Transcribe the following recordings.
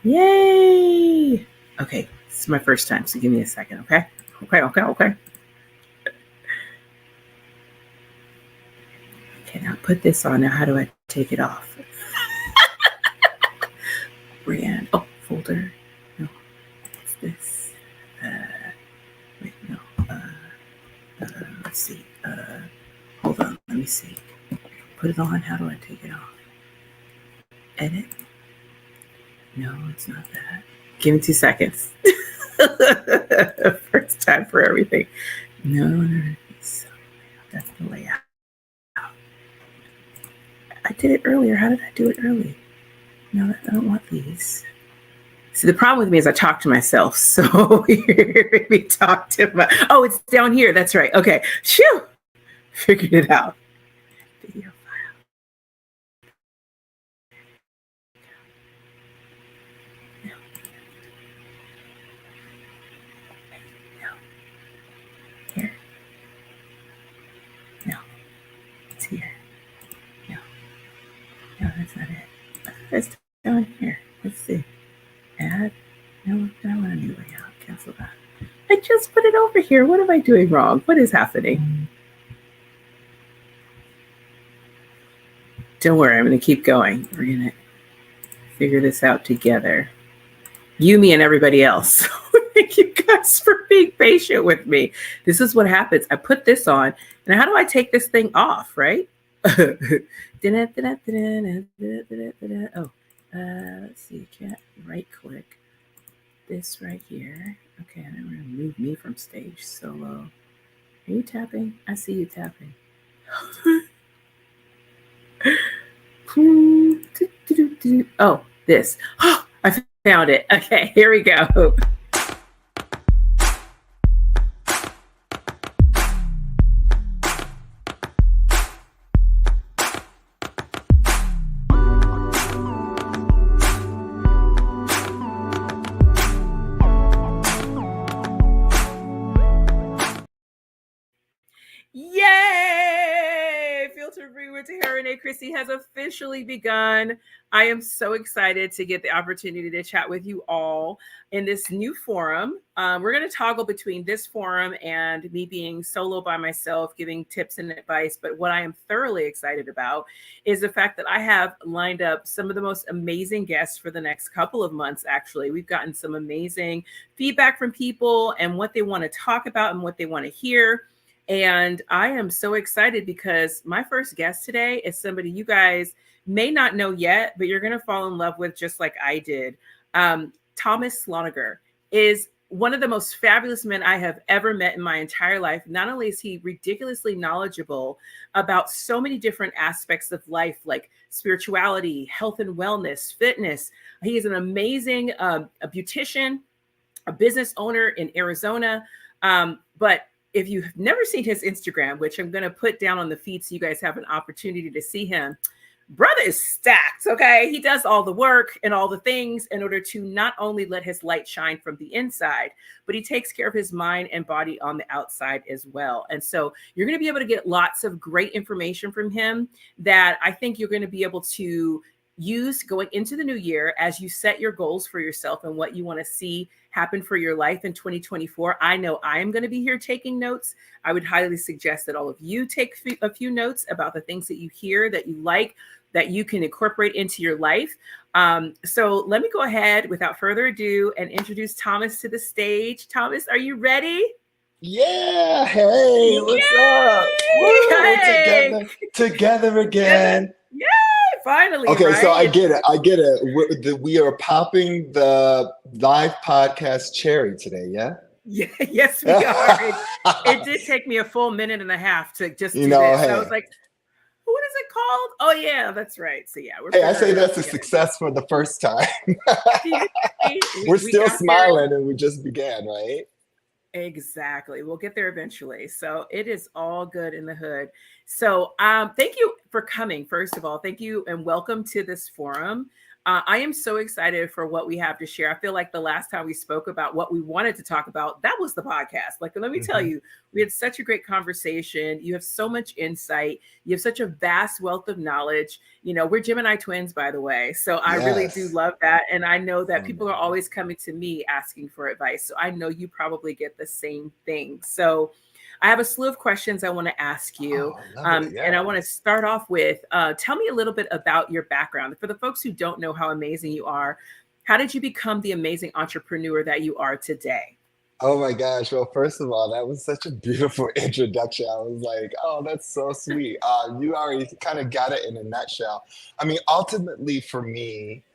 Yay! Okay, this is my first time, so give me a second, okay? Okay. Okay, now put this on. Now, how do I take it off? Brand. Oh, folder. No, what's this? Wait, no. Let's see. Hold on. Let me see. Put it on. How do I take it off? Edit. No, it's not that. Give me 2 seconds. First time for everything. No. So, that's the layout. I did it earlier. How did I do it early? No, I don't want these. See, the problem with me is I talk to myself. So we talk to my. Oh, it's down here. That's right. Okay. Phew. Figured it out. Video file. No. Here. No. It's here. No, that's not it. It's down here. Let's see. Add. No, I want a new layout. Cancel that. I just put it over here. What am I doing wrong? What is happening? Don't worry. I'm going to keep going. We're going to figure this out together. You, me, and everybody else. Thank you guys for being patient with me. This is what happens. I put this on. And how do I take this thing off, right? Oh, let's see. Can't right click this right here. Okay, and I'm going to move me from stage solo. Are you tapping? I see you tapping. Oh, this. Oh, I found it. Okay, here we go. Yay! Filter Free with Tahara Renee Christie has officially begun. I am so excited to get the opportunity to chat with you all in this new forum. We're going to toggle between this forum and me being solo by myself, giving tips and advice. But what I am thoroughly excited about is the fact that I have lined up some of the most amazing guests for the next couple of months. Actually, we've gotten some amazing feedback from people and what they want to talk about and what they want to hear. And I am so excited because my first guest today is somebody you guys may not know yet, but you're going to fall in love with just like I did. Thomas Slonaker is one of the most fabulous men I have ever met in my entire life. Not only is he ridiculously knowledgeable about so many different aspects of life, like spirituality, health and wellness, fitness. He is an amazing a beautician, a business owner in Arizona. But if you've never seen his Instagram, which I'm going to put down on the feed so you guys have an opportunity to see him, brother is stacked, okay? He does all the work and all the things in order to not only let his light shine from the inside, but he takes care of his mind and body on the outside as well. And so you're going to be able to get lots of great information from him that I think you're going to be able to use going into the new year as you set your goals for yourself and what you want to see happen for your life in 2024. I know I am going to be here taking notes. I would highly suggest that all of you take a few notes about the things that you hear, that you like, that you can incorporate into your life. So let me go ahead without further ado and introduce Thomas to the stage. Thomas, are you ready? Yeah. Hey, what's up? Woo, hey. We're together again. Yay, finally. Okay, right? So I get it. We are popping the live podcast cherry today, yeah? Yeah, yes, we are. It did take me a full minute and a half to just do this. Hey. So I was like, what is it called? Oh, yeah, that's right. So yeah, I say that's a success for the first time. We're still smiling and we just began, right? Exactly. We'll get there eventually. So it is all good in the hood. So, thank you for coming. First of all, thank you and welcome to this forum. I am so excited for what we have to share. I feel like the last time we spoke about what we wanted to talk about, that was the podcast. Like, let me tell Mhm. you, we had such a great conversation. You have so much insight. You have such a vast wealth of knowledge. You know, we're Gemini twins, by the way. So I really do Yes. love that. And I know that people are Mhm. always coming to me asking for advice. So I know you probably get the same thing. So, I have a slew of questions I want to ask you. Oh, I love it. And I Yeah. want to start off with tell me a little bit about your background. For the folks who don't know how amazing you are, how did you become the amazing entrepreneur that you are today? Oh my gosh. Well, first of all, that was such a beautiful introduction. I was like, oh, that's so sweet. You already kind of got it in a nutshell. I mean, ultimately for me,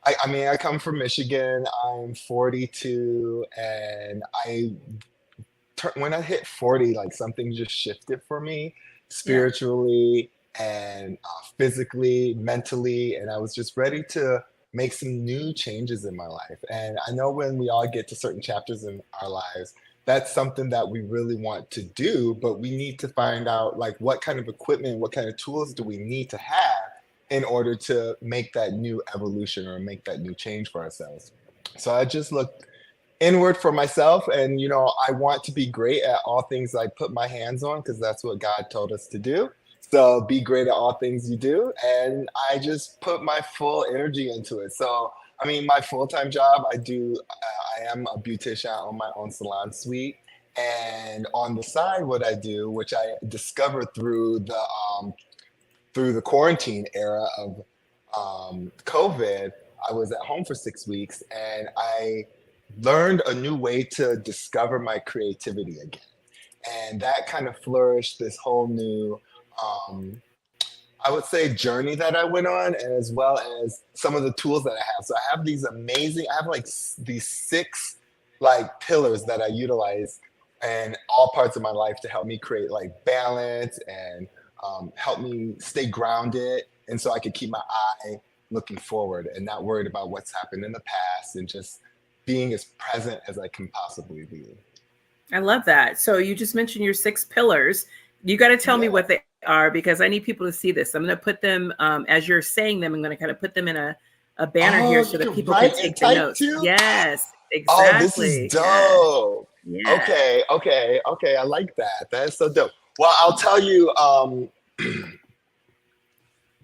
I mean, I come from Michigan. I'm 42, and when I hit 40, like something just shifted for me Yeah. spiritually and physically, mentally, and I was just ready to make some new changes in my life. And I know when we all get to certain chapters in our lives, that's something that we really want to do, but we need to find out like what kind of equipment, what kind of tools do we need to have in order to make that new evolution or make that new change for ourselves. So I just looked inward for myself, and I want to be great at all things I put my hands on, because that's what God told us to do. So be great at all things you do, and I just put my full energy into it. So I mean, my full-time job, I am a beautician. I own my own salon suite, and on the side what I do, which I discovered through the quarantine era of COVID, I was at home for 6 weeks, and I learned a new way to discover my creativity again. And that kind of flourished this whole new, um, I would say, journey that I went on, and as well as some of the tools that I have. So I have I have like these six like pillars that I utilize in all parts of my life to help me create like balance and help me stay grounded. And so I could keep my eye looking forward and not worried about what's happened in the past, and just being as present as I can possibly be. I love that. So you just mentioned your six pillars. You got to tell me Yeah. what they are because I need people to see this. I'm going to put them as you're saying them. I'm going to kind of put them in a banner here Oh, so you that can people can write and take the type notes. too? Yes, Oh, this is exactly. Yeah, dope. yeah. Okay, okay, okay. I like that. That is so dope. Well, I'll tell you,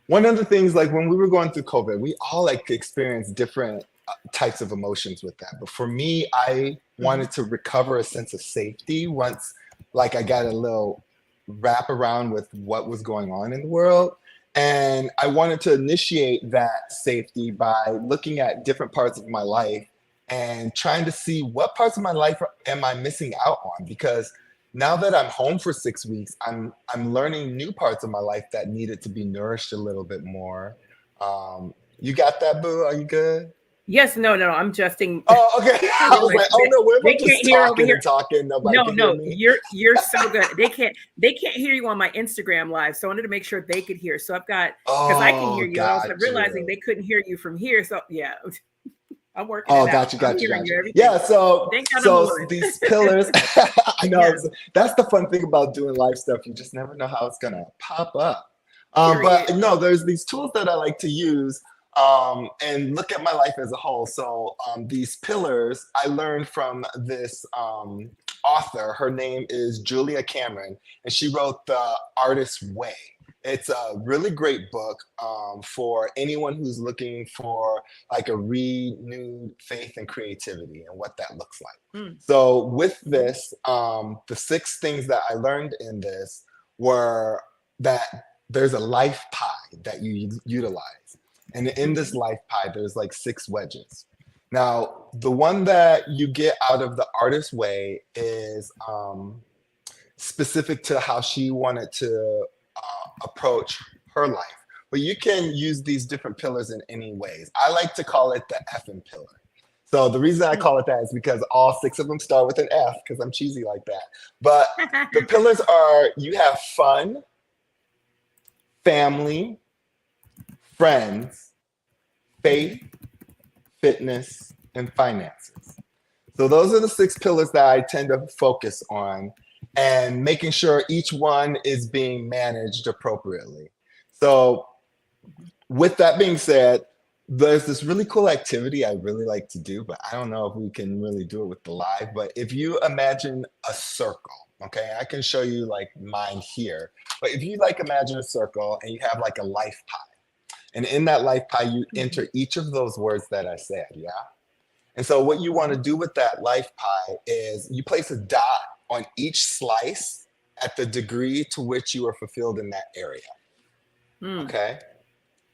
one of the things, like when we were going through COVID, we all like experienced different types of emotions with that. But for me, I Mhm. wanted to recover a sense of safety once, like I got a little wrap around with what was going on in the world. And I wanted to initiate that safety by looking at different parts of my life and trying to see what parts of my life am I missing out on, because now that I'm home for 6 weeks, I'm learning new parts of my life that needed to be nourished a little bit more. You got that, boo? Are you good? Yes, no, no, no. I'm justing. Oh, okay. I was like, oh no, we're They about can't just hear over talking here. and talking. Nobody No, can hear no, me. you're so good. They can't hear you on my Instagram live. So I wanted to make sure they could hear. So I've got because I can hear Oh, you, and also got realizing you. they couldn't hear you from here. So yeah, I'm working it Oh, out. got you, I'm got you, hearing got you. you everything. Yeah, so Thank God I'm a so woman. these pillars, I know Yes. that's the fun thing about doing life stuff. You just never know how it's gonna pop up. But Period. no, there's these tools that I like to use and look at my life as a whole. So these pillars I learned from this author. Her name is Julia Cameron, and she wrote The Artist's Way. It's a really great book for anyone who's looking for like a renewed faith and creativity and what that looks like. Mm, So with mhm, this, the six things that I learned in this were that there's a life pie that you utilize. And in this mhm, life pie, there's like six wedges. Now, the one that you get out of the artist's way is specific to how she wanted to approach her life. But you can use these different pillars in any ways. I like to call it the effing pillar. So the reason I mm. call it that is because all six of them start with an F, because I'm cheesy like that. But the pillars are: you have fun, family, friends, faith, Mhm. fitness, and finances. So those are the six pillars that I tend to focus on. and making sure each one is being managed appropriately. So with that being said, there's this really cool activity I really like to do, but I don't know if we can really do it with the live. But if you imagine a circle, okay, I can show you like mine here. But if you like imagine a circle and you have like a life pie, and in that life pie, you enter each of those words that I said, yeah? And so what you want to do with that life pie is you place a dot on each slice at the degree to which you are fulfilled in that area, okay?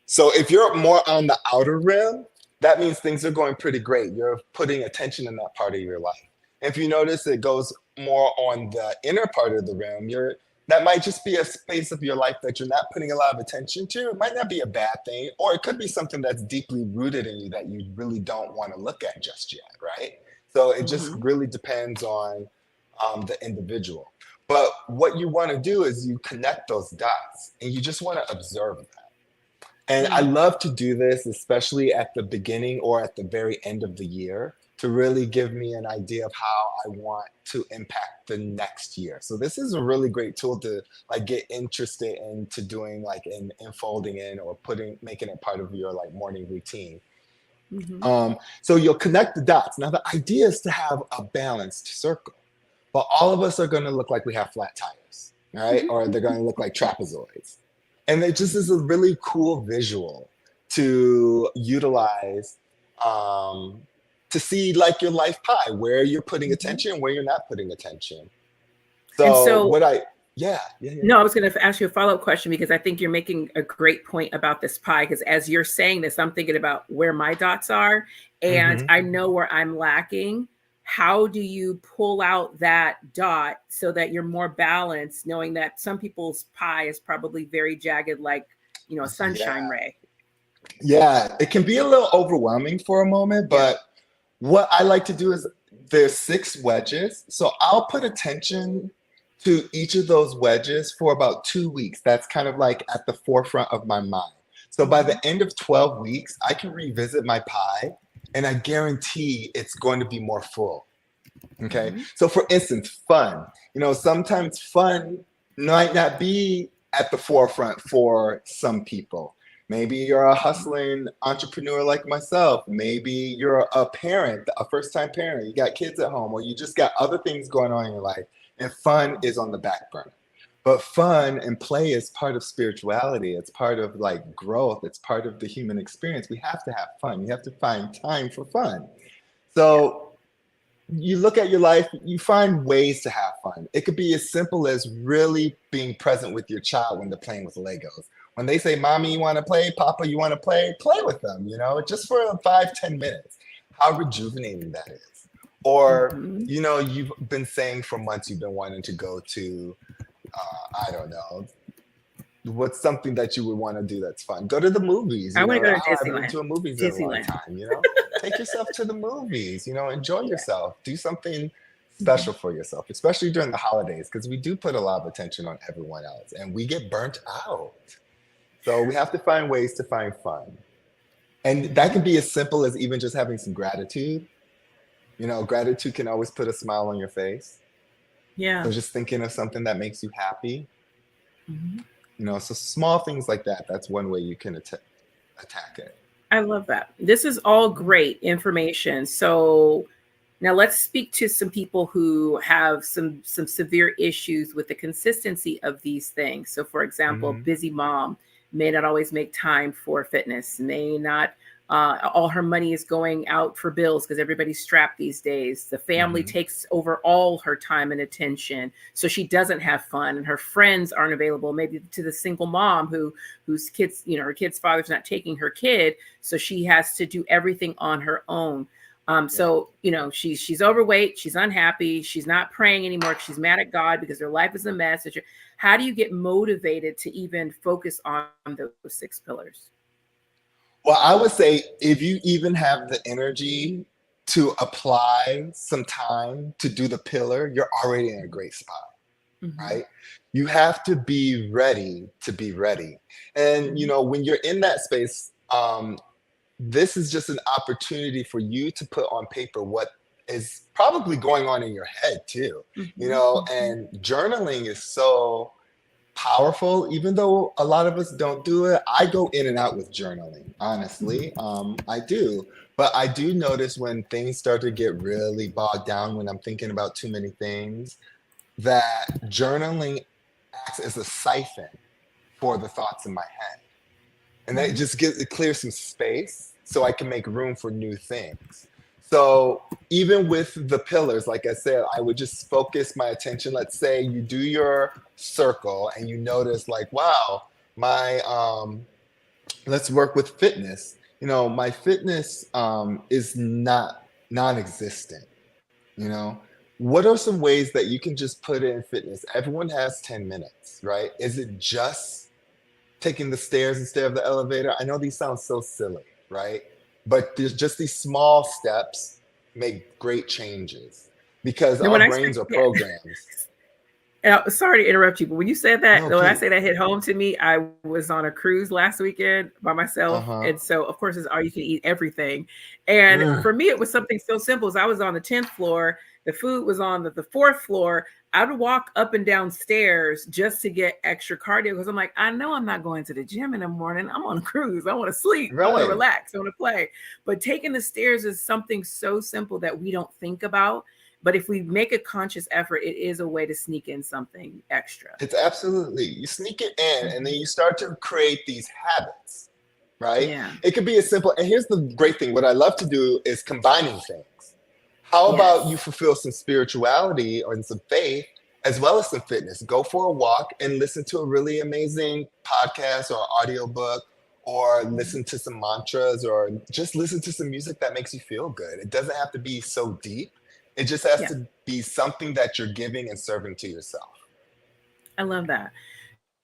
So if you're more on the outer rim, that means things are going pretty great. You're putting attention in that part of your life. If you notice it goes more on the inner part of the rim, that might just be a space of your life that you're not putting a lot of attention to. It might not be a bad thing, or it could be something that's deeply rooted in you that you really don't want to look at just yet, right? So it just really depends on the individual. But what you want to do is you connect those dots and you just want to observe that. And I love to do this, especially at the beginning or at the very end of the year, to really give me an idea of how I want to impact the next year. So this is a really great tool to like get interested into doing like in folding in or making it part of your like morning routine. So you'll connect the dots. Now the idea is to have a balanced circle, but all of us are going to look like we have flat tires, right? Or they're going to look like trapezoids. And it just is a really cool visual to utilize to see like your life pie, where you're putting attention, where you're not putting attention. So No, I was going to ask you a follow-up question because I think you're making a great point about this pie. Because as you're saying this, I'm thinking about where my dots are, and I know where I'm lacking. How do you pull out that dot so that you're more balanced, knowing that some people's pie is probably very jagged, like, a sunshine ray? Yeah, it can be a little overwhelming for a moment, but what I like to do is there's 6 wedges. So I'll put attention to each of those wedges for about 2 weeks. That's kind of like at the forefront of my mind. So by the end of 12 weeks, I can revisit my pie and I guarantee it's going to be more full. Okay. So for instance, fun, sometimes fun might not be at the forefront for some people. Maybe you're a hustling entrepreneur like myself. Maybe you're a parent, a first-time parent. You got kids at home, or you just got other things going on in your life, and fun is on the back burner. But fun and play is part of spirituality. It's part of like growth. It's part of the human experience. We have to have fun. You have to find time for fun. So you look at your life, you find ways to have fun. It could be as simple as really being present with your child when they're playing with Legos. When they say, Mommy, you want to play? Papa, you want to play? Play with them, just for 5-10 minutes. How rejuvenating that is. Or, you've been saying for months you've been wanting to go to, I don't know, what's something that you would want to do that's fun? Go to the movies. I want to go to I haven't Disneyland. been to a movies in a long time, Take yourself to the movies, enjoy yourself. Do something special for yourself, especially during the holidays, because we do put a lot of attention on everyone else and we get burnt out. So we have to find ways to find fun. And that can be as simple as even just having some gratitude. Gratitude can always put a smile on your face. Yeah. So just thinking of something that makes you happy. So small things like that. That's one way you can attack it. I love that. This is all great information. So now let's speak to some people who have some severe issues with the consistency of these things. So for example, busy mom may not always make time for fitness, may not, all her money is going out for bills because everybody's strapped these days. The family takes over all her time and attention. So she doesn't have fun and her friends aren't available, maybe to the single mom whose kids, her kid's father's not taking her kid. So she has to do everything on her own. So, she's overweight, she's unhappy, she's not praying anymore. She's mad at God because her life is a mess. How do you get motivated to even focus on those 6 pillars? Well, I would say if you even have the energy to apply some time to do the pillar, you're already in a great spot, right? You have to be ready to be ready. And, when you're in that space, this is just an opportunity for you to put on paper what is probably going on in your head too, you Mhm, know, mhm. and journaling is so powerful, even though a lot of us don't do it. I go in and out with journaling, honestly. I do. But I do notice when things start to get really bogged down, when I'm thinking about too many things, that journaling acts as a siphon for the thoughts in my head. And that Mhm. just it clears some space so I can make room for new things. So even with the pillars, like I said, I would just focus my attention. Let's say you do your circle and you notice like, wow, my let's work with fitness. You know, my fitness is not non-existent. You know, what are some ways that you can just put in fitness? Everyone has 10 minutes, right? Is it just taking the stairs instead of the elevator? I know these sound so silly, right? But there's just these small steps make great changes because And our when I say brains are yeah, programs. sorry to interrupt you, but when you said that, No, when I say please. that hit home to me, I was on a cruise last weekend by myself, Uh-huh. and so of course it's all you can eat everything. And Ugh. for me, it was something so simple as I was on the 10th floor, the food was on the fourth floor. I would walk up and down stairs just to get extra cardio because I'm like, I know I'm not going to the gym in the morning. I'm on a cruise. I want to sleep. I want to Right. relax. I want to play. But taking the stairs is something so simple that we don't think about. But if we make a conscious effort, it is a way to sneak in something extra. It's absolutely, you sneak it in and then Mhm. you start to create these habits, right? Yeah. It could be as simple, and here's the great thing. What I love to do is combining things. How about you Yes. fulfill some spirituality or some faith as well as some fitness? Go for a walk and listen to a really amazing podcast or audiobook, or Mhm. listen to some mantras, or just listen to some music that makes you feel good. It doesn't have to be so deep. It just has Yeah. to be something that you're giving and serving to yourself. I love that.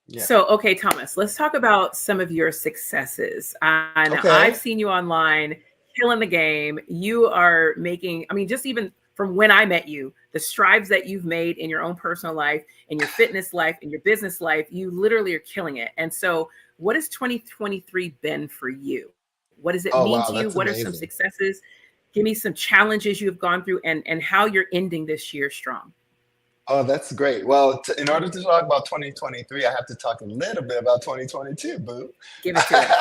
Yeah. So, okay, Thomas, let's talk about some of your successes. Now I've Okay. seen you online killing the game. You are making, I mean, just even from when I met you, the strides that you've made in your own personal life, in your fitness life, in your business life, you literally are killing it. And so, what has 2023 been for you? What does it Oh, mean wow. to you? That's What are some amazing. successes? Give me some challenges you've gone through and how you're ending this year strong. Oh, that's great. Well, in order to talk about 2023, I have to talk a little bit about 2022, boo. Give it to us.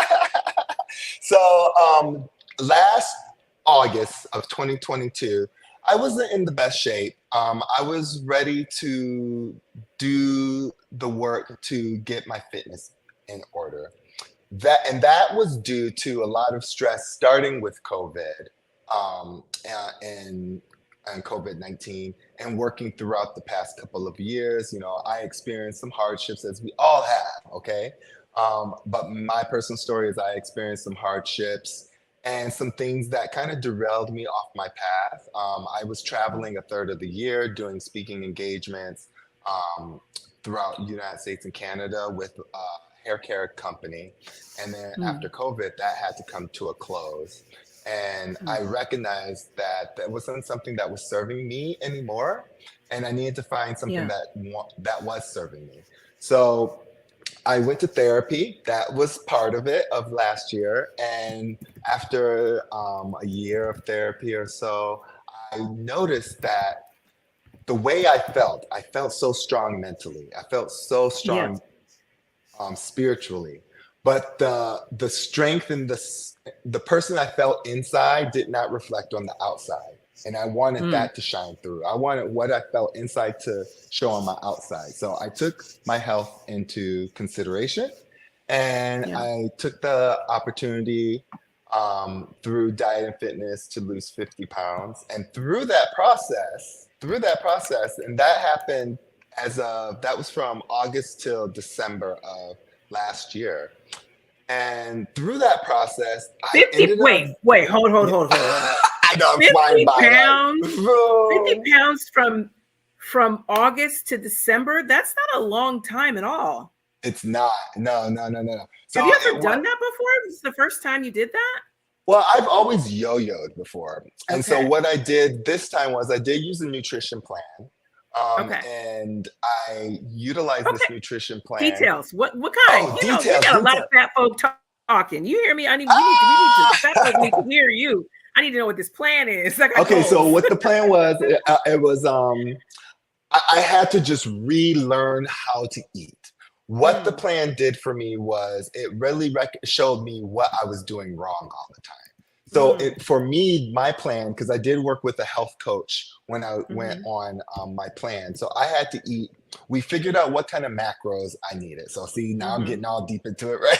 So, last August of 2022, I wasn't in the best shape. I was ready to do the work to get my fitness in order. That was due to a lot of stress, starting with COVID, and COVID-19, and working throughout the past couple of years. You know, I experienced some hardships, as we all have. Okay, but my personal story is I experienced some hardships and some things that kind of derailed me off my path. I was traveling a third of the year doing speaking engagements um, throughout the United States and Canada with a hair care company. And then after Mm, COVID, that had to come to a close. And mm, I recognized that that wasn't something that was serving me anymore. And I needed to find something yeah. that was serving me. So I went to therapy. That was part of it of last year. And after a year of therapy or so, I noticed that the way I felt so strong mentally. I felt so Yes. strong spiritually, but the strength and the person I felt inside did not reflect on the outside, and I wanted Mm, that to shine through. I wanted what I felt inside to show on my outside. So I took my health into consideration, and yeah. I took the opportunity through diet and fitness to lose 50 pounds, and through that process, and that happened that was from August till December of last year. And through that process, I 50, ended up, wait, hold, hold, yeah, hold, hold, hold, hold. I know I'm flying 50 by like, pounds, 50 boom. pounds from August to December. That's not a long time at all. It's not. No, no, no, no, no. So Have you ever it done what? that before? This is the first time you did that? Well, I've always yo-yoed before, and so Okay. what I did this time was I did use a nutrition plan, Okay. and I utilized this Okay. nutrition plan. Details. What kind? Oh, You details, got a lot of details. fat folk talking. You hear me? We need to fat folk need to Ah! hear you. I need to know what this plan is. I got Okay, so goals. what the plan was, it was I had to just relearn how to eat. What the Mm, plan did for me was it really showed me what I was doing wrong all the time. So mm, for me, my plan, because I did work with a health coach when I went mhm, on my plan. So I had to eat. We figured out what kind of macros I needed. So see, now I'm mhm. getting all deep into it, right?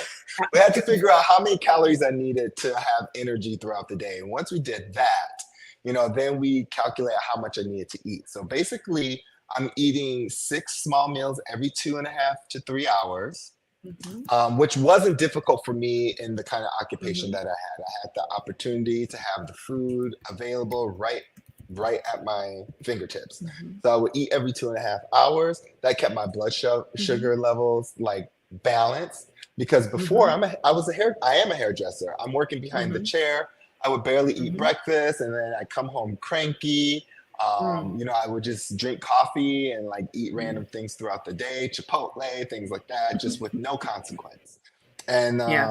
We had to figure out how many calories I needed to have energy throughout the day. And once we did that, then we calculate how much I needed to eat. So basically, I'm eating 6 small meals every 2.5 to 3 hours, Mhm, which wasn't difficult for me in the kind of occupation mhm, that I had. I had the opportunity to have the food available right at my fingertips. mhm, So I would eat every 2.5 hours. That kept my blood mhm, sugar levels like balanced. Because before mhm, I am a hairdresser. I'm working behind the mhm, chair. I would barely eat mhm, breakfast, and then I come home cranky. mm, I would just drink coffee and like eat mm. random things throughout the day, Chipotle, things like that, just with no consequence. And Yeah.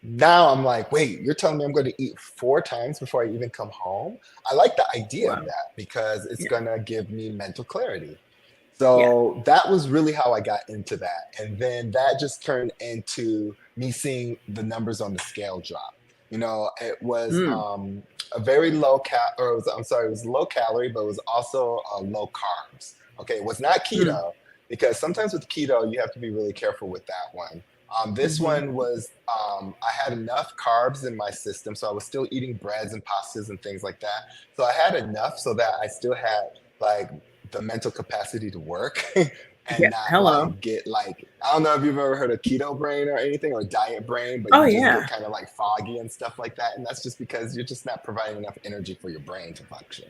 now I'm like, wait, you're telling me I'm going to eat 4 times before I even come home? I like the idea of Wow. that because it's Yeah. going to give me mental clarity. Yeah. So that was really how I got into that. And then that just turned into me seeing the numbers on the scale drop. It was Mm, a very it was low calorie, but it was also low carbs. Okay, it was not mm, keto because sometimes with keto, you have to be really careful with that one. This mhm. one was, I had enough carbs in my system, so I was still eating breads and pastas and things like that. So I had enough so that I still had like the mental capacity to work and Yeah. not Hello. like get like, I don't know if you've ever heard of keto brain or anything or diet brain, but Oh you just get yeah. kind of like foggy and stuff like that. And that's just because you're just not providing enough energy for your brain to function.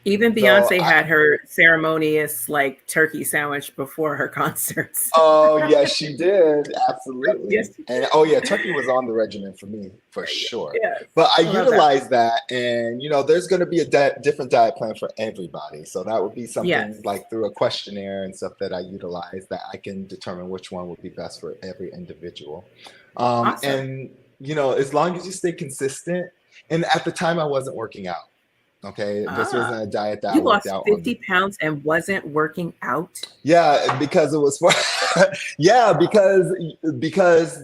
Even So Beyonce had her ceremonious like turkey sandwich before her concerts. Oh, yes, she did. Absolutely. Yes, she And did. oh, yeah, turkey was on the regimen for me for sure. Yes. But I I love that. utilized that, and there's going to be a different diet plan for everybody. So that would be something Yes. like through a questionnaire and stuff that I utilize that I can determine which one would be best for every individual. Awesome. And as long as you stay consistent, and at the time I wasn't working out. Okay, this Ah. wasn't a diet that I You worked lost out on. 50 pounds and wasn't working out? Yeah, because it was for yeah, because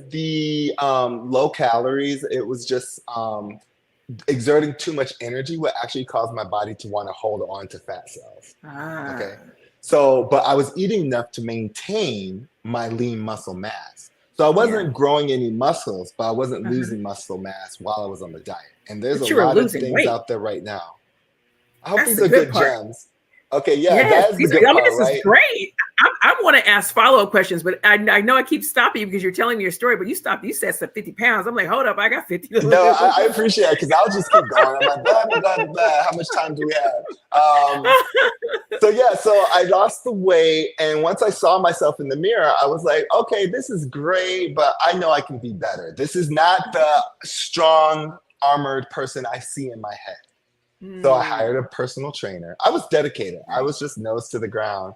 the low calories, it was just exerting too much energy would actually cause my body to want to hold on to fat cells. Okay. Ah. So, but I was eating enough to maintain my lean muscle mass. So I Yeah. wasn't growing any muscles, but I wasn't Uh-huh. losing muscle mass while I was on the diet. And there's a But you were lot of losing things weight. out there right now. I hope That's these the are good good part. gems. Okay, yeah, Yes, that is the good I mean, part, this is right? great. I want to ask follow-up questions, but I know I keep stopping you because you're telling me your story, but you stopped, you said some 50 pounds. I'm like, hold up, I got 50 to No, I lose. appreciate it because I'll just keep going. I'm like, blah, blah, blah, blah, blah. How much time do we have? So yeah, so I lost the weight, and once I saw myself in the mirror, I was like, okay, this is great, but I know I can be better. This is not the strong, armored person I see in my head. So I hired Hmm. a personal trainer. I was dedicated. I Nice. was just nose to the ground.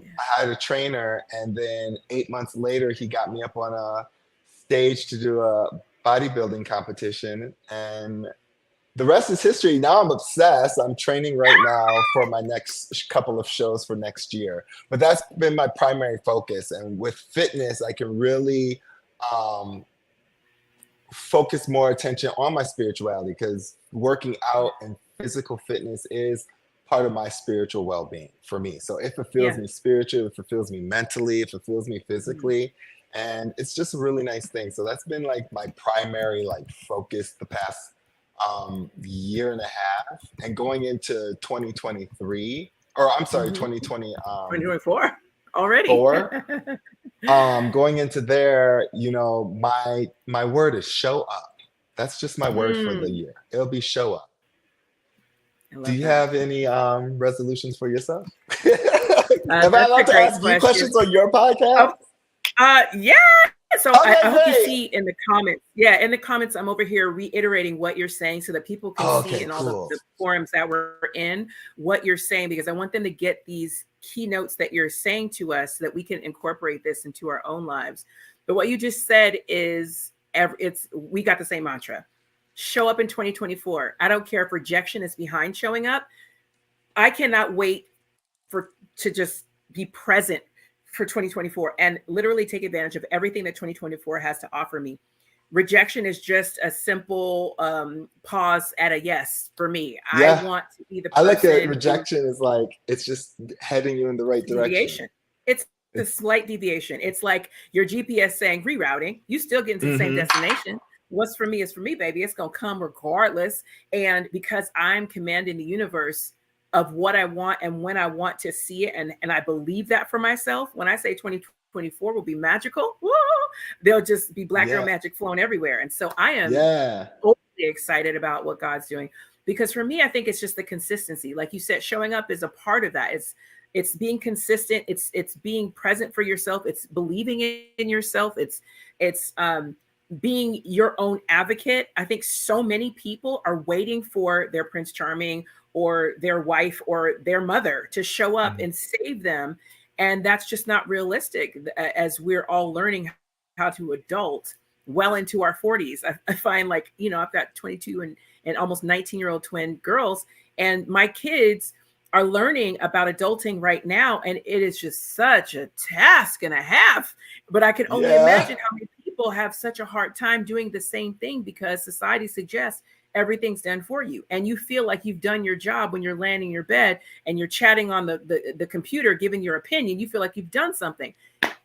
Yeah. I hired a trainer, and then 8 months later, he got me up on a stage to do a bodybuilding competition, and the rest is history. Now I'm obsessed. I'm training right now for my next couple of shows for next year. But that's been my primary focus. And with fitness, I can really um, focus more attention on my spirituality because working out and physical fitness is part of my spiritual well-being for me. So it fulfills Yeah. me spiritually, it fulfills me mentally, it fulfills me Mm. physically, and it's just a really nice thing. So that's been like my primary like focus the past year and a half, and going into 2023, or I'm sorry, Mm-hmm. 2020 2024 already. four. Going into there, my word is show up. That's just my word for the Mm, year. It'll be show up. I Do love you that. have any resolutions for yourself? Am I That's a allowed to great ask you question. questions on your Oh, podcast? yeah. So I Okay, hope you great. see in the comments. Yeah, in the comments, I'm over here reiterating what you're saying so that people can see Okay, in all cool. the forums that we're in what you're saying, because I want them to get these keynotes that you're saying to us so that we can incorporate this into our own lives. But what you just said is it's we got the same mantra. show up in 2024. I don't care if rejection is behind showing up. I cannot wait to just be present for 2024 and literally take advantage of everything that 2024 has to offer me. Rejection is just a simple pause at a yes for me. I Yeah. want to be the I look at person rejection as like, it's just heading you in the right direction. deviation. It's a It's, slight deviation. It's like your GPS saying rerouting. You still get into the same mm-hmm. destination. What's for me is for me, baby. It's gonna come regardless. And because I'm commanding the universe of what I want and when I want to see it, and I believe that for myself. When I say 2024 will be magical, woo, there'll just be black girl Yeah. magic flowing everywhere. And so I am Yeah. overly excited about what God's doing. Because for me, I think it's just the consistency. Like you said, showing up is a part of that. It's being consistent. It's being present for yourself. It's believing in yourself. It's being your own advocate. I think so many people are waiting for their Prince Charming or their wife or their mother to show up and save them. And that's just not realistic as we're all learning how to adult well into our 40s. I find, like, I've got 22 and almost 19-year-old twin girls, and my kids are learning about adulting right now. And it is just such a task and a half. But I can only imagine how many people have such a hard time doing the same thing because society suggests everything's done for you. And you feel like you've done your job when you're laying in your bed and you're chatting on the computer, giving your opinion. You feel like you've done something.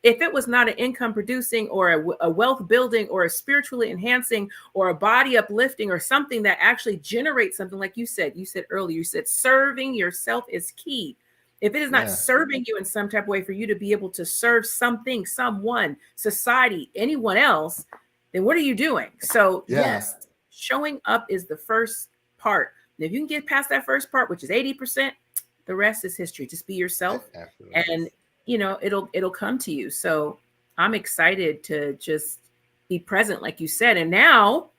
If it was not an income producing or a wealth building or a spiritually enhancing or a body uplifting or something that actually generates something, like you said earlier, you said serving yourself is key. If it is not serving you in some type of way for you to be able to serve something, someone, society, anyone else, then what are you doing? So yes, showing up is the first part. And if you can get past that first part, which is 80%, the rest is history. Just be yourself, and it'll come to you. So I'm excited to just be present, like you said. And now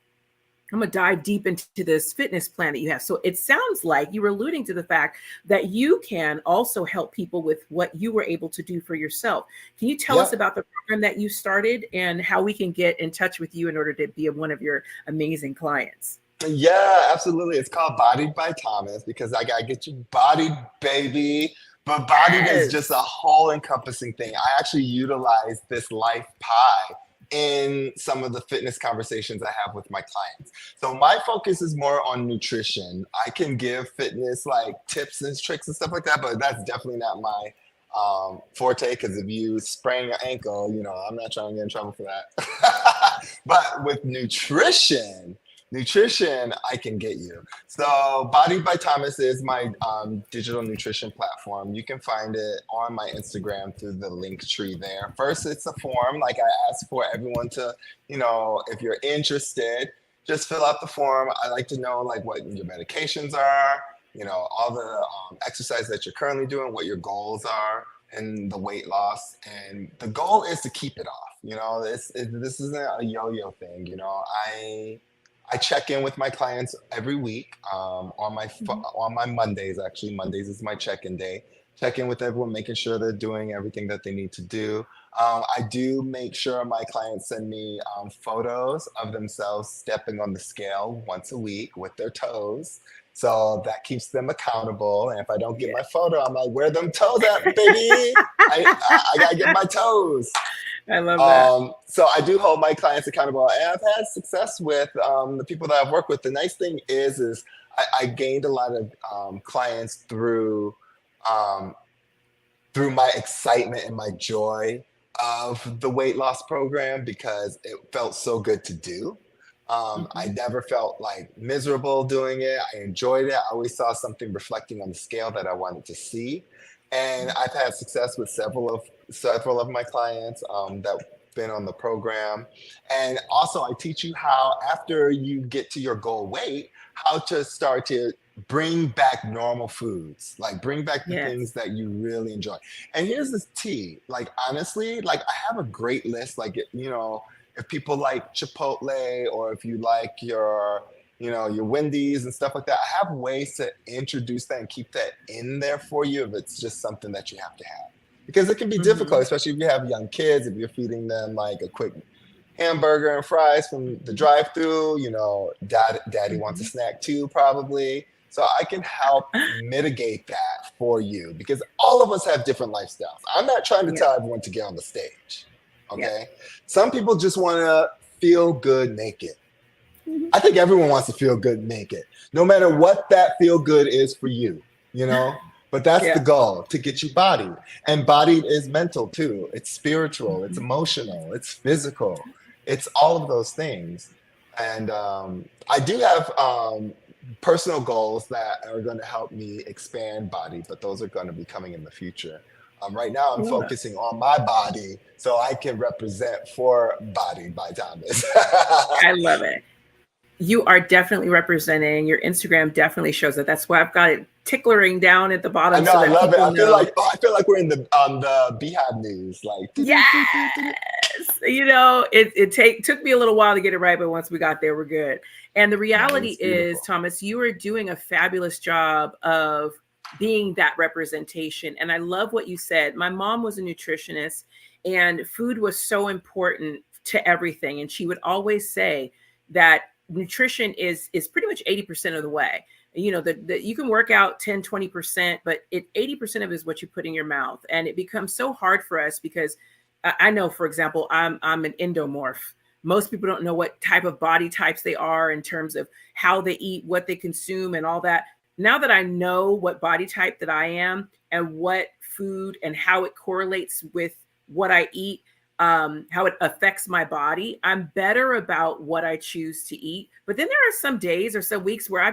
I'm going to dive deep into this fitness plan that you have. So it sounds like you were alluding to the fact that you can also help people with what you were able to do for yourself. Can you tell us about the program that you started and how we can get in touch with you in order to be one of your amazing clients? Yeah, absolutely. It's called Bodied by Thomas because I got to get you bodied, baby. But Bodied is just a whole encompassing thing. I actually utilize this life pie in some of the fitness conversations I have with my clients. So my focus is more on nutrition. I can give fitness like tips and tricks and stuff like that, but that's definitely not my forte, because if you sprain your ankle, I'm not trying to get in trouble for that. But with nutrition, I can get you. So Bodied by Thomas is my digital nutrition platform. You can find it on my Instagram through the link tree there. First, it's a form. Like, I ask for everyone to, if you're interested, just fill out the form. I like to know like what your medications are, all the exercise that you're currently doing, what your goals are, and the weight loss. And the goal is to keep it off. This isn't a yo-yo thing. I check in with my clients every week on my Mondays. Actually, Mondays is my check-in day. Check in with everyone, making sure they're doing everything that they need to do. I do make sure my clients send me photos of themselves stepping on the scale once a week with their toes. So that keeps them accountable. And if I don't get my photo, I'm like, where them toes at, baby? I got to get my toes. I love that. So I do hold my clients accountable, and I've had success with the people that I've worked with. The nice thing is I gained a lot of clients through my excitement and my joy of the weight loss program, because it felt so good to do. I never felt like miserable doing it. I enjoyed it. I always saw something reflecting on the scale that I wanted to see. And I've had success with several of my clients that been on the program. And also I teach you how, after you get to your goal weight, how to start to bring back normal foods, like bring back the things that you really enjoy. And here's this tea, like, honestly, like, I have a great list. Like, if people like Chipotle, or if you like your Wendy's and stuff like that, I have ways to introduce that and keep that in there for you if it's just something that you have to have. Because it can be difficult, especially if you have young kids, if you're feeding them like a quick hamburger and fries from the drive-through. Daddy wants a Mhm. snack too, probably. So I can help mitigate that for you because all of us have different lifestyles. I'm not trying to Yeah. tell everyone to get on the stage. Yeah. Okay. Some people just want to feel good naked. Mhm. I think everyone wants to feel good naked, no matter what that feel good is for you, you know? But that's the Yeah. goal, to get you bodied. And bodied is mental too. It's spiritual, it's Mhm. emotional, it's physical, it's all of those things. And I do have personal goals that are going to help me expand body, but those are going to be coming in the future. Right now, I'm I love that. focusing on my body so I can represent for Bodied by Thomas. I love it. You are definitely representing. Your Instagram definitely shows it. That's why I've got it tickling down at the I bottom know, so I that love it. people know. I feel like we're in the on the Beehive News, like Yes. It took me a little while to get it right, but once we got there, we're good. And the no, reality it's is, beautiful. Thomas, you are doing a fabulous job of being that representation. And I love what you said. My mom was a nutritionist, and food was so important to everything. And she would always say that nutrition is pretty much 80% of the way. You can work out 10-20%, but 80% of it is what you put in your mouth. And it becomes so hard for us because I know, for example, I'm an endomorph. Most people don't know what type of body types they are in terms of how they eat, what they consume, and all that. Now that I know what body type that I am and what food and how it correlates with what I eat, how it affects my body, I'm better about what I choose to eat. But then there are some days or some weeks where I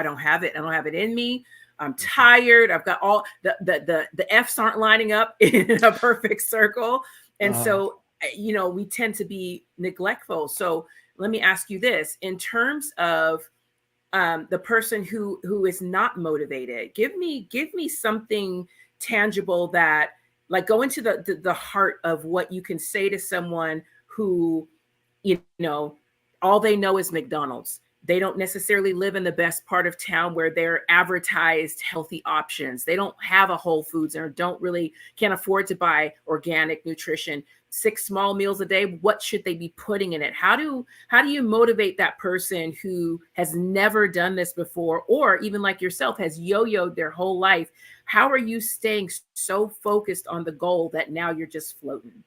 don't have it. I don't have it in me. I'm tired. I've got all the F's aren't lining up in a perfect circle. And Uh, so, we tend to be neglectful. So let me ask you this in terms of the person who is not motivated. Give me something tangible that like go into the heart of what you can say to someone who you know all they know is McDonald's. They don't necessarily live in the best part of town where they're advertised healthy options. They don't have a Whole Foods or don't really can't afford to buy organic nutrition. 6 small meals a day, what should they be putting in it? How do you motivate that person who has never done this before, or even like yourself has yo-yoed their whole life? How are you staying so focused on the goal that now you're just floating?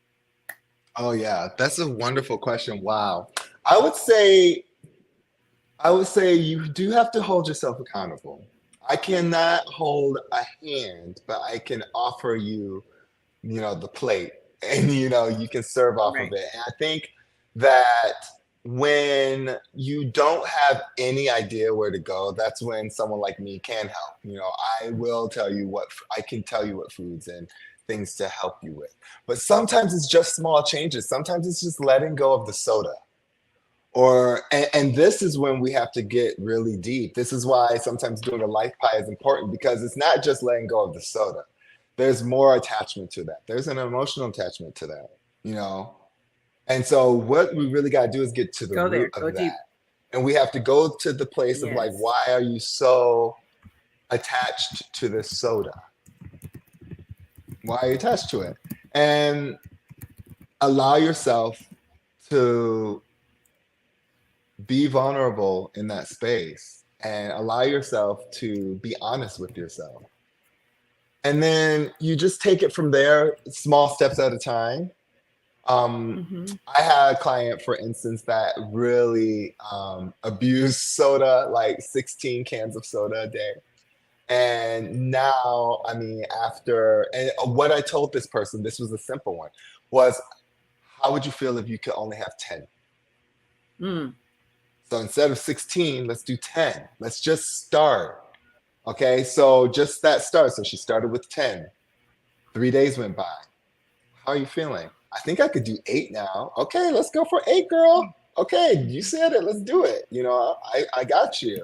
oh yeah, that's a wonderful question. Wow. I would say I would say you do have to hold yourself accountable. I cannot hold a hand, but I can offer you, the plate and you can serve off of Right. it. And I think that when you don't have any idea where to go, that's when someone like me can help. I can tell you what foods and things to help you with. But sometimes it's just small changes. Sometimes it's just letting go of the soda. And this is when we have to get really deep. This is why sometimes doing a life pie is important because it's not just letting go of the soda. There's more attachment to that. There's an emotional attachment to that, you know? And so what we really got to do is get to the Go root there. Go of deep. that. And we have to go to the place of like, Yes. why are you so attached to this soda? Why are you attached to it? And allow yourself to be vulnerable in that space and allow yourself to be honest with yourself. And then you just take it from there, small steps at a time. Hmm. I had a client, for instance, that really abused soda, like 16 cans of soda a day. And now, I mean, and what I told this person, this was a simple one, was how would you feel if you could only have 10? Mm. So instead of 16, let's do 10. Let's just start. Okay, so just that start. So she started with 10. 3 days went by. How are you feeling? I think I could do 8 now. Okay, let's go for 8, girl. Okay, you said it. Let's do it. I got you.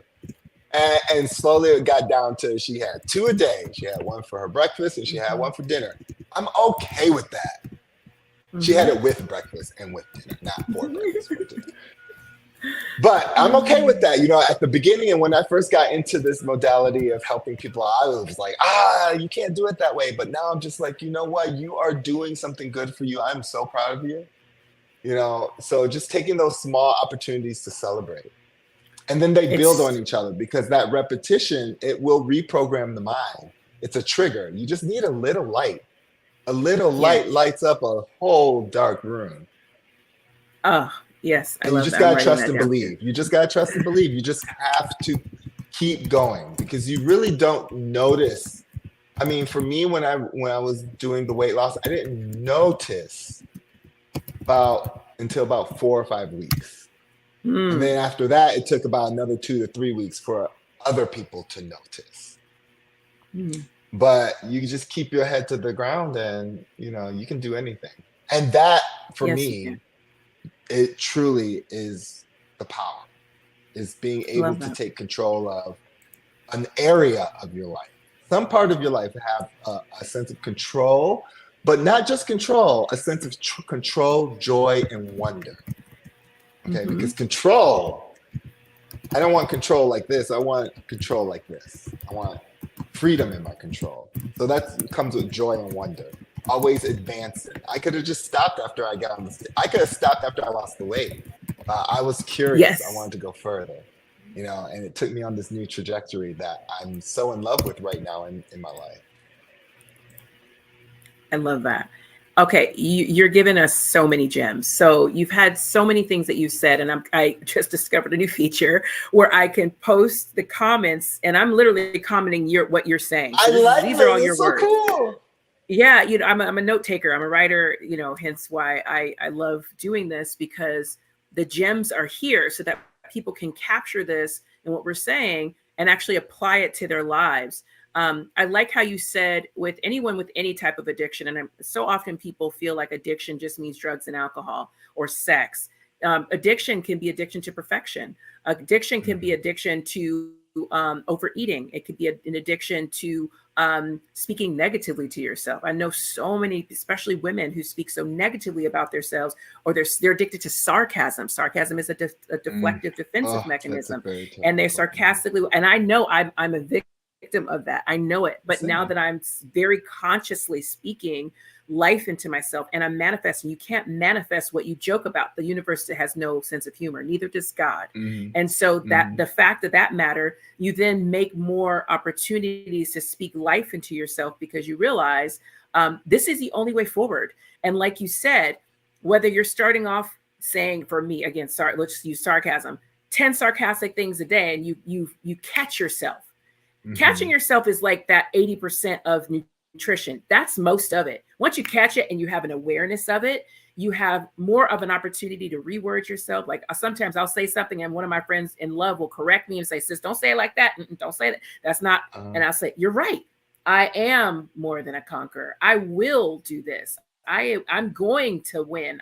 And slowly it got down to she had 2 a day. She had one for her breakfast and she had Hmm. one for dinner. I'm okay with that. She had Hmm. it with breakfast and with dinner, not for breakfast, for dinner. But I'm okay with that. At the beginning and when I first got into this modality of helping people, I was like, you can't do it that way. But now I'm just like, you know what? You are doing something good for you. I'm so proud of you. So just taking those small opportunities to celebrate. And then they build on each other, because that repetition, it will reprogram the mind. It's a trigger. You just need a little light. A little light lights up a whole dark room. Oh, yes. And you just got to trust and believe. You just got to trust and believe. You just have to keep going, because you really don't notice. I mean, for me, when I was doing the weight loss, I didn't notice until about 4 or 5 weeks. And then after that, it took about another 2 to 3 weeks for other people to notice. But you just keep your head to the ground, and you can do anything. And that, for me, it truly is the power, is being able to take control of an area of your life. Some part of your life have a sense of control, but not just control, a sense of control, joy, and wonder. Okay, because control, I don't want control like this. I want control like this. I want freedom in my control. So that comes with joy and wonder. Always advancing. I could have just stopped after I got on the stage. I could have stopped after I lost the weight. I was curious. I wanted to go further, and it took me on this new trajectory that I'm so in love with right now in my life. I love that. Okay, you're giving us so many gems. So you've had so many things that you said, and I just discovered a new feature where I can post the comments, and I'm literally commenting what you're saying. So these are all your words. Cool. Yeah, I'm a note taker. I'm a writer. Hence why I love doing this, because the gems are here so that people can capture this and what we're saying and actually apply it to their lives. I like how you said with anyone with any type of addiction, and so often people feel like addiction just means drugs and alcohol or sex. Addiction can be addiction to perfection. Addiction can be addiction to overeating. It could be an addiction to speaking negatively to yourself. I know so many, especially women, who speak so negatively about themselves, or they're addicted to sarcasm. Sarcasm is a deflective defensive mechanism, and they're sarcastically. And I know I'm a victim of that. I know it. But now that I'm very consciously speaking life into myself and I'm manifesting, you can't manifest what you joke about. The universe has no sense of humor, neither does God. And so that the fact that matter, you then make more opportunities to speak life into yourself, because you realize this is the only way forward. And like you said, whether you're starting off saying, for me, again, let's use sarcasm, 10 sarcastic things a day, and you catch yourself. Catching yourself is like that 80% of nutrition. That's most of it. Once you catch it and you have an awareness of it, you have more of an opportunity to reword yourself. Like sometimes I'll say something and one of my friends in love will correct me and say, sis, don't say it like that. Don't say that. That's not. And I'll say, you're right. I am more than a conqueror. I will do this. I'm going to win.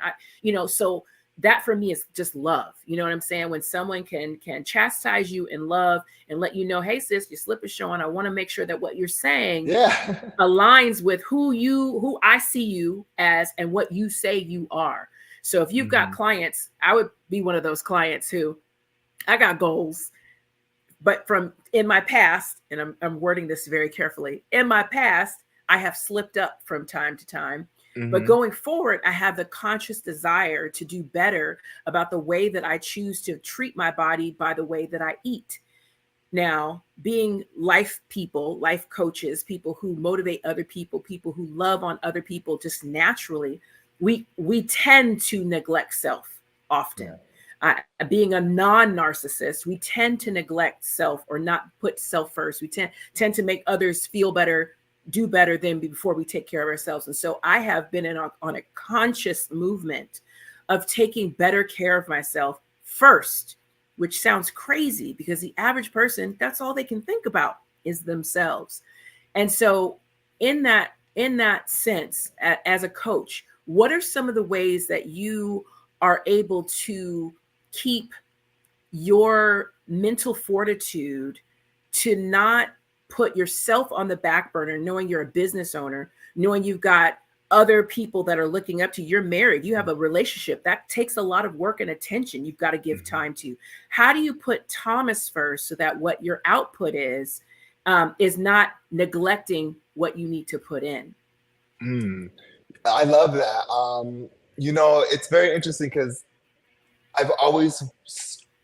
So that for me is just love. You know what I'm saying? When someone can chastise you in love and let you know, hey sis, your slip is showing. I want to make sure that what you're saying aligns with who I see you as and what you say you are. So if you've got clients, I would be one of those clients who I got goals, but from in my past, and I'm wording this very carefully, in my past, I have slipped up from time to time. But going forward, I have the conscious desire to do better about the way that I choose to treat my body by the way that I eat. Now, being life people, life coaches, people who motivate other people, people who love on other people just naturally, we tend to neglect self often. Being a non-narcissist, we tend to neglect self or not put self first. We tend to make others feel better, do better than before we take care of ourselves. And so I have been on a conscious movement of taking better care of myself first, which sounds crazy because the average person, that's all they can think about is themselves. And so in that sense, as a coach, what are some of the ways that you are able to keep your mental fortitude to not put yourself on the back burner, knowing you're a business owner, knowing you've got other people that are looking up to you? You're married, you have a relationship that takes a lot of work and attention you've got to give time to. How do you put Thomas first so that what your output is not neglecting what you need to put in? I love that. It's very interesting because I've always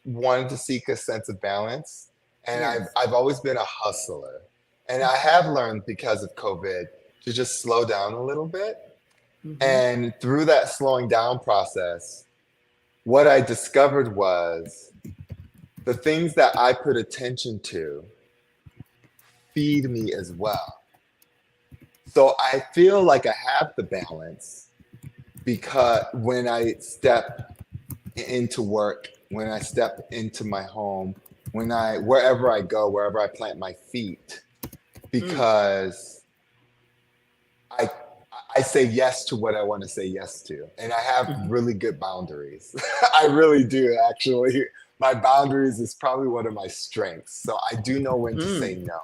wanted to seek a sense of balance, and I've Yes. I've always been a hustler, and I have learned because of COVID to just slow down a little bit. Mm-hmm. And through that slowing down process, what I discovered was the things that I put attention to feed me as well. So I feel like I have the balance because when I step into work, when I step into my home, wherever I go, wherever I plant my feet, Mm. because I I say yes to what I want to say yes to, and I have Mhm. really good boundaries. I really do, actually. My boundaries is probably one of my strengths, so I do know when to say Mm. no.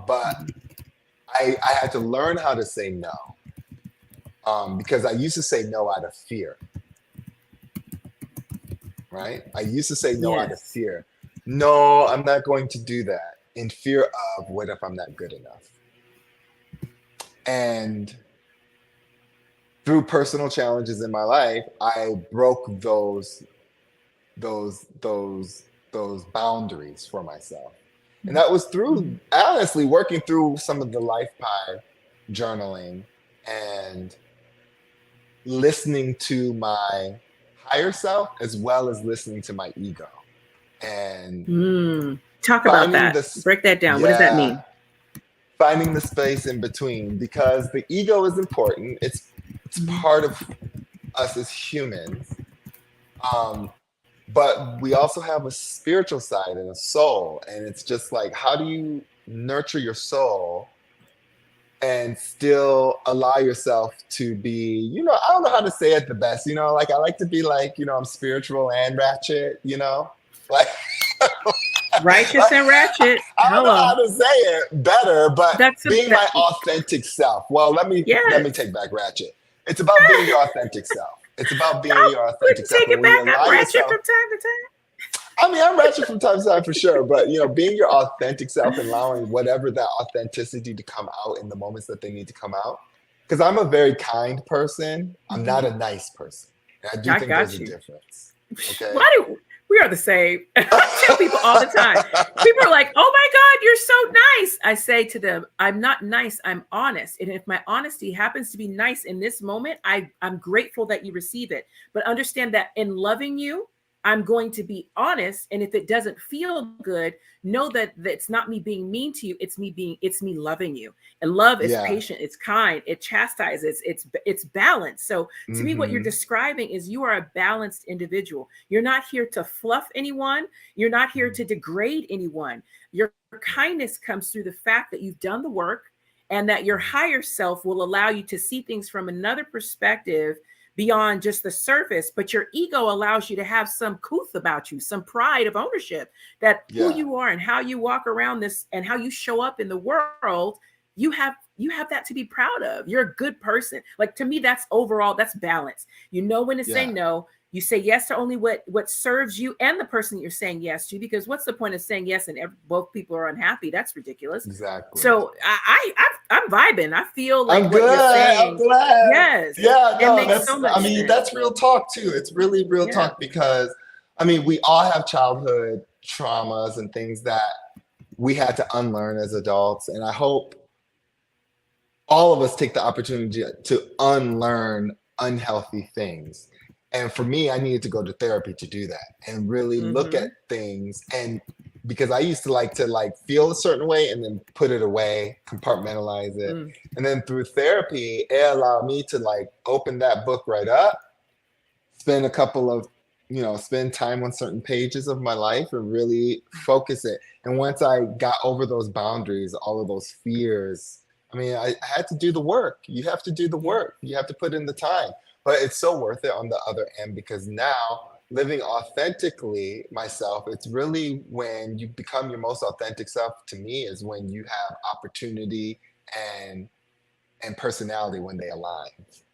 But I had to learn how to say no, because I used to say no out of fear, right? I used to say no out of Yes. fear. No, I'm not going to do that, in fear of what if I'm not good enough. And through personal challenges in my life, I broke those those those boundaries for myself. And that was through, Mhm. honestly, working through some of the life pie journaling and listening to my higher self as well as listening to my ego and Mm. Talk about finding that. this, Break that down. What does that yeah, mean? finding the space in between, because the ego is important. It's Mhm. part of us as humans. Um, but we also have a spiritual side and a soul. And it's just like, how do you nurture your soul and still allow yourself to be, I don't know how to say it the best, like I like to be like, I'm spiritual and ratchet, like, Righteous and ratchet. I don't know how Hello. to say it better, but That's a being my authentic self. Well, let me yes. take back ratchet. It's about being your authentic self. It's about being Oh, your we authentic can self. take And it when you back. I'm allow ratchet yourself, from time to time. I mean, I'm ratchet from time to time for sure, but being your authentic self and allowing whatever that authenticity to come out in the moments that they need to come out. Because I'm a very kind person. I'm not Mhm. a nice person. And I do I think there's got a you. difference. Okay. Why do we are the same? I tell people all the time. People are like, "Oh my God, you're so nice." I say to them, "I'm not nice. I'm honest. And if my honesty happens to be nice in this moment, I'm grateful that you receive it. But understand that in loving you, I'm going to be honest. And if it doesn't feel good, know that it's not me being mean to you. It's me loving you. And love is Yeah. patient. It's kind. It chastises. It's balanced. So to me, what you're Mm-hmm. describing is you are a balanced individual. You're not here to fluff anyone. You're not here to degrade anyone. Your kindness comes through the fact that you've done the work and that your higher self will allow you to see things from another perspective beyond just the surface. But your ego allows you to have some couth about you, some pride of ownership that who Yeah. you are and how you walk around this and how you show up in the world. You have that to be proud of. You're a good person. Like to me, that's overall, that's balance. You know when to say Yeah. no. You say yes to only what serves you and the person that you're saying yes to, because what's the point of saying yes and both people are unhappy? That's ridiculous. Exactly. So I'm vibing. I feel like I'm what you're good. I'm saying, glad. yes, Yeah, it no, makes so much I mean, sense. that's real talk too. It's really real Yeah. talk because, I mean, we all have childhood traumas and things that we had to unlearn as adults. And I hope all of us take the opportunity to unlearn unhealthy things. And for me, I needed to go to therapy to do that and really look at Mm-hmm. things. And because I used to like feel a certain way and then put it away, compartmentalize it. Mm. And then through therapy, it allowed me to like open that book right up, spend a couple of, spend time on certain pages of my life and really focus it. And once I got over those boundaries, all of those fears, I mean, I had to do the work. You have to do the Yeah. work. You have to put in the time. But it's so worth it on the other end because now living authentically myself, it's really when you become your most authentic self to me is when you have opportunity and and personality when they align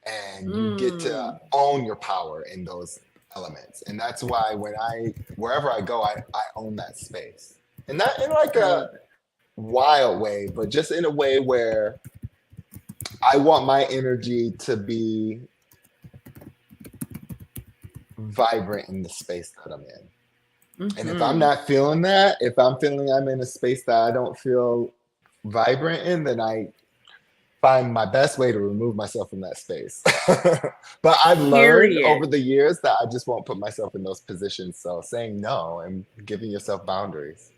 and you get to Mm. own your power in those elements. And that's why wherever I go, I own that space, and not in like I a love it. wild way, but just in a way where I want my energy to be vibrant in the space that I'm in. And if I'm Mm-hmm. not feeling that, if I'm feeling I'm in a space that I don't feel vibrant in, then I find my best way to remove myself from that space. But I've learned Period. over the years that I just won't put myself in those positions. So saying no and giving yourself boundaries.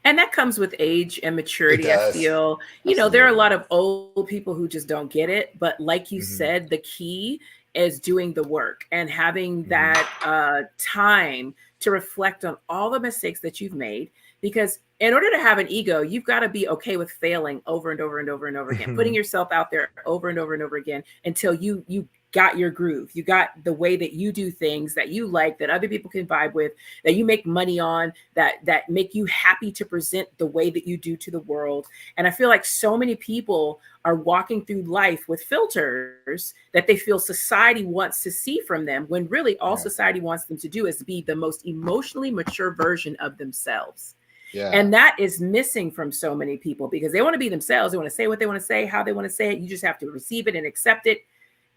And that comes with age and It maturity. I does. feel, there are a Absolutely. lot of old people who just don't get it. But like you Hmm. said, the key is doing the work and having Hmm. that time to reflect on all the mistakes that you've made. Because in order to have an ego, you've got to be okay with failing over and over and over and over again, putting Hmm. yourself out there over and over and over again until you got your groove. You got the way that you do things that you like, that other people can vibe with, that you make money on, that make you happy to present the way that you do to the world. And I feel like so many people are walking through life with filters that they feel society wants to see from them, when really all Yeah. society wants them to do is be the most emotionally mature version of themselves. Yeah. And that is missing from so many people because they want to be themselves. They want to say what they want to say, how they want to say it. You just have to receive it and accept it.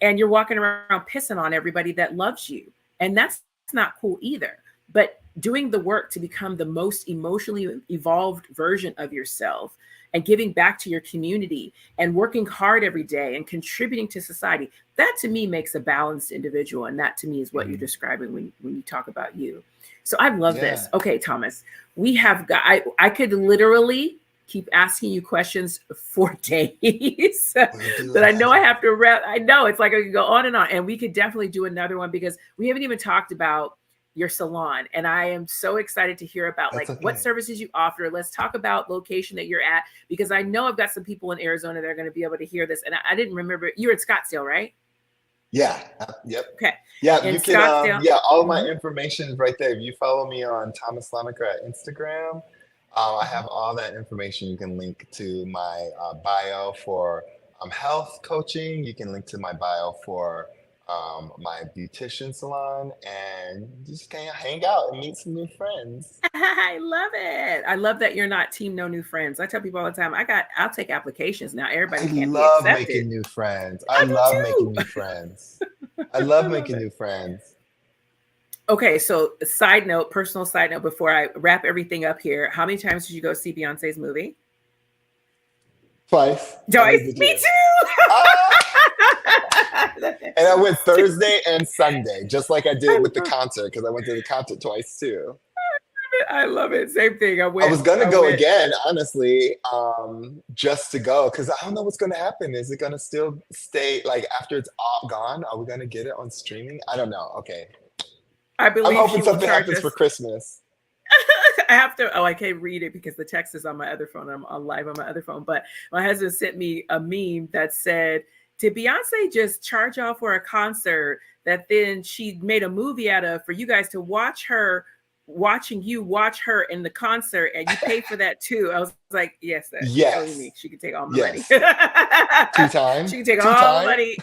And you're walking around pissing on everybody that loves you. And that's not cool either. But doing the work to become the most emotionally evolved version of yourself and giving back to your community and working hard every day and contributing to society, that to me makes a balanced individual. And that to me is what you're Hmm. describing when you talk about you. So I love this. Yeah. Okay, Thomas, we have got, I could literally keep asking you questions for days. We do But I know I that. have to wrap. I know it's like I could go on, and we could definitely do another one because we haven't even talked about your salon. And I am so excited to hear about That's like what okay. services you offer. Let's talk about location that you're at, because I know I've got some people in Arizona that are going to be able to hear this. And I didn't remember, you're in Scottsdale, right? Yeah. Yep. Okay. Yeah, In you can Scottsdale. yeah, all of my Mhm. information is right there. If you follow me on Thomas Slonaker at Instagram, I have all that information. You can link to my bio for health coaching. You can link to my bio for my beautician salon, and you just can hang out and meet some new friends. I love it. I love that you're not team no new friends. I tell people all the time, I'll take applications now. I Everybody can't be love accepted. making new friends. I I love making do new too. friends. I love I love making it. new friends. Okay, so side note, personal side note, before I wrap everything up here, how many times did you go see Beyonce's movie? Twice. I Joyce, live with me you. too. Ah! And I went Stupid. Thursday and Sunday, just like I I did with the love concert, because I went to the concert twice too. it. I love it. Same thing. I I went. was gonna I go went. again, honestly, just to go, because I don't know what's gonna happen. Is it gonna still stay like after it's all gone? Are we gonna get it on streaming? I don't know. Okay, I I'm believe hoping she will something charge happens for us. Christmas. I have to. Oh, I can't read it because the text is on my other phone. I'm on live on my other phone. But my husband sent me a meme that said, "Did Beyonce just charge y'all for a concert that then she made a movie out of for you guys to watch her, watching you watch her in the concert, and you pay for that too?" I was like, "Yes, that was me. Yes, She can take all my money. yes, two time, She can take two all the time. money."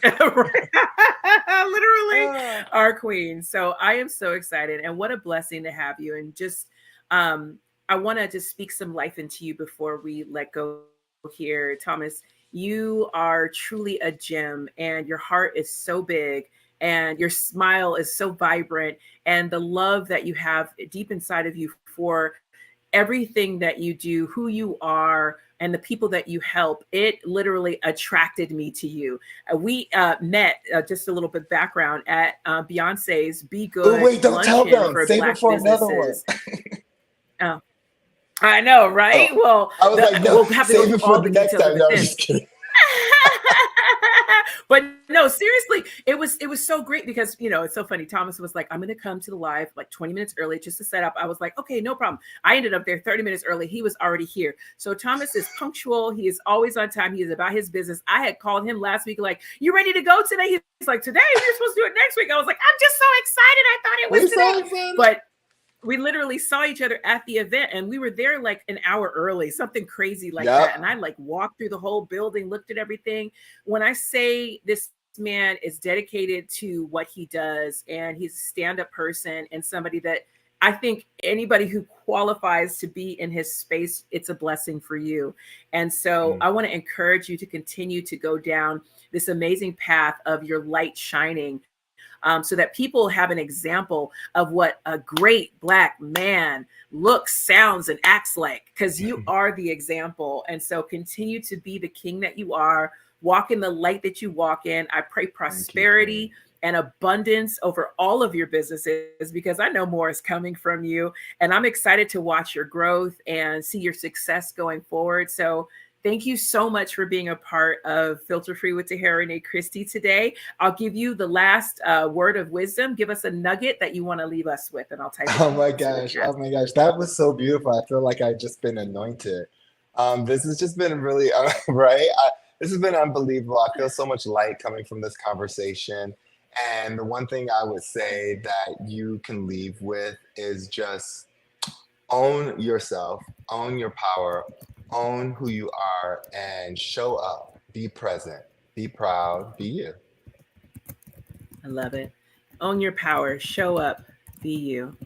Literally, Ah, our queen. So I am so excited, and what a blessing to have you. And just I want to just speak some life into you before we let go here. Thomas, you are truly a gem, and your heart is so big, and your smile is so vibrant, and the love that you have deep inside of you for everything that you do, who you are, and the people that you help, it literally attracted me to you. We met, just a little bit background, at Beyonce's Be oh Good wait, don't tell luncheon them. for Save it Black for another one. businesses. Oh, I know, right? Oh, Well, I was like, no, we'll have to go save through it for all the the next details of time. it No, I'm then. just kidding. But no, seriously, it was so great because it's so funny. Thomas was like, "I'm going to come to the live like 20 minutes early just to set up." I was like, "Okay, no problem." I ended up there 30 minutes early. He was already here. So Thomas is punctual. He is always on time. He is about his business. I had called him last week like, "You ready to go today?" He's like, "Today? We're supposed to do it next week." I was like, "I'm just so excited. I thought it was We're today." so excited. But we literally saw each other at the event, and we were there like an hour early, something crazy like that. And Yep. I like walked through the whole building, looked at everything. When I say this man is dedicated to what he does, and he's a stand-up person and somebody that I think anybody who qualifies to be in his space, it's a blessing for you. And so Mm. I want to encourage you to continue to go down this amazing path of your light shining, so that people have an example of what a great Black man looks, sounds, and acts like, because you are the example. And so continue to be the king that you are, walk in the light that you walk in. I pray prosperity and abundance over all of your businesses, because I know more is coming from you. And I'm excited to watch your growth and see your success going forward. So thank you so much for being a part of Filter Free with Tahira Renee Christie today. I'll give you the last word of wisdom. Give us a nugget that you want to leave us with, and I'll type it. Oh my gosh. Oh my gosh. That was so beautiful. I feel like I've just been anointed. This has just been really, right? This has been unbelievable. I feel so much light coming from this conversation. And the one thing I would say that you can leave with is just own yourself, own your power, own who you are, and show up, be present, be proud, be you. I love it. Own your power, show up, be you.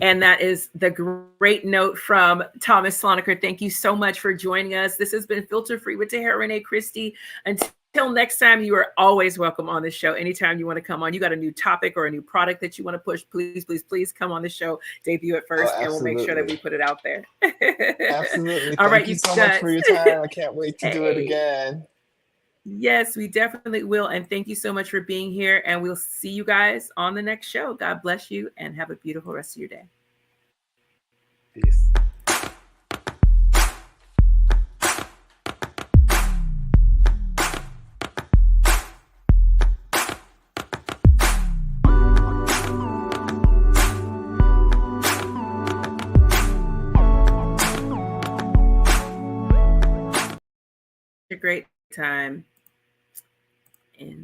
And that is the great note from Thomas Slonaker. Thank you so much for joining us. This has been Filter Free with Tahira Renee Christie. Until next time, you are always welcome on the show. Anytime you want to come on, you got a new topic or a new product that you want to push, please, please, please come on the show, debut it first, and we'll make sure that we put it out there. Absolutely. All right, Thank you so much for your time. I can't wait to do it again. Yes, we definitely will. And thank you so much for being here. And we'll see you guys on the next show. God bless you and have a beautiful rest of your day. Peace. A great time. And